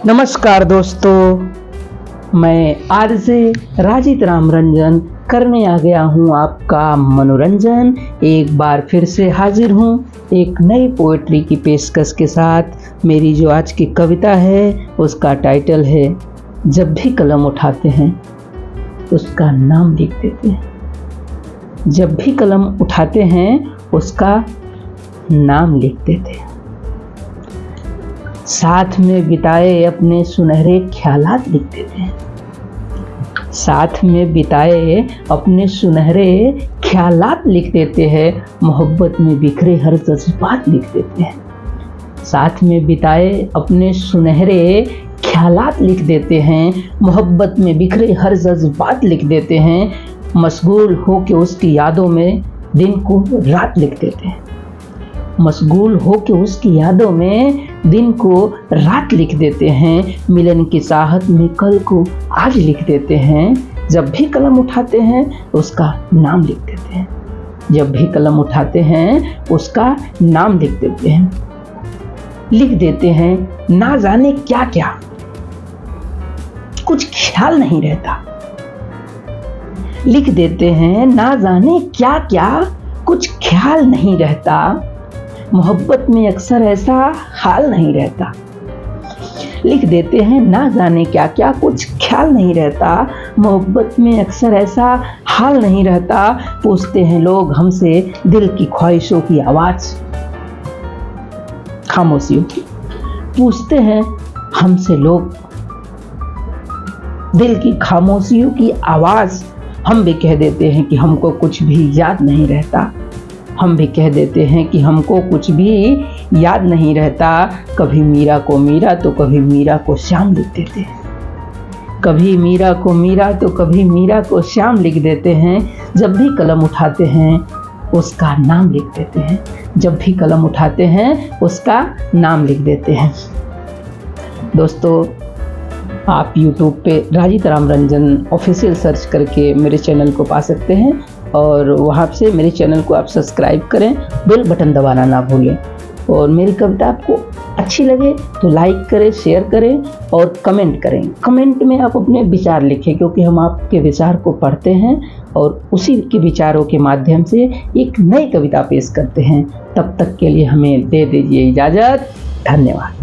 नमस्कार दोस्तों, मैं आरजे राजित राम रंजन करने आ गया हूँ आपका मनोरंजन। एक बार फिर से हाजिर हूँ एक नई पोएट्री की पेशकश के साथ। मेरी जो आज की कविता है उसका टाइटल है जब भी कलम उठाते हैं उसका नाम लिख देते हैं। जब भी कलम उठाते हैं उसका नाम लिख देते हैं। साथ में बिताए अपने सुनहरे ख्यालात लिख देते हैं। साथ में बिताए अपने सुनहरे ख्यालात लिख देते हैं। मोहब्बत में बिखरे हर जज्बात लिख देते हैं। साथ में बिताए अपने सुनहरे ख्यालात लिख देते हैं। मोहब्बत में बिखरे हर जज्बात लिख देते हैं। मशगूल हो के उसकी यादों में दिन को रात लिख देते हैं। मशगूल हो के उसकी यादों में दिन को रात लिख देते हैं। मिलन की चाहत में कल को आज लिख देते हैं। जब भी कलम उठाते हैं उसका नाम लिख देते हैं। जब भी कलम उठाते हैं उसका नाम लिख देते हैं। लिख देते हैं ना जाने क्या क्या, कुछ ख्याल नहीं रहता। लिख देते हैं ना जाने क्या क्या, कुछ ख्याल नहीं रहता। मोहब्बत में अक्सर ऐसा हाल नहीं रहता। लिख देते हैं ना जाने क्या क्या, कुछ ख्याल नहीं रहता। मोहब्बत में अक्सर ऐसा हाल नहीं रहता। पूछते हैं लोग हमसे दिल की ख्वाहिशों की आवाज, खामोशियों की। पूछते हैं हमसे लोग दिल की खामोशियों की आवाज। हम भी कह देते हैं कि हमको कुछ भी याद नहीं रहता। हम भी कह देते हैं कि हमको कुछ भी याद नहीं रहता। कभी मीरा को मीरा तो कभी मीरा को श्याम लिख देते हैं। कभी मीरा को मीरा तो कभी मीरा को श्याम लिख देते हैं। जब भी कलम उठाते हैं उसका नाम लिख देते हैं। जब भी कलम उठाते हैं उसका नाम लिख देते हैं। दोस्तों, आप YouTube पे राजित राम रंजन ऑफिशियल सर्च करके मेरे चैनल को पा सकते हैं और वहाँ से मेरे चैनल को आप सब्सक्राइब करें, बेल बटन दबाना ना भूलें। और मेरी कविता आपको अच्छी लगे तो लाइक करें, शेयर करें और कमेंट करें। कमेंट में आप अपने विचार लिखें, क्योंकि हम आपके विचार को पढ़ते हैं और उसी के विचारों के माध्यम से एक नई कविता पेश करते हैं। तब तक के लिए हमें दे दीजिए इजाज़त। धन्यवाद।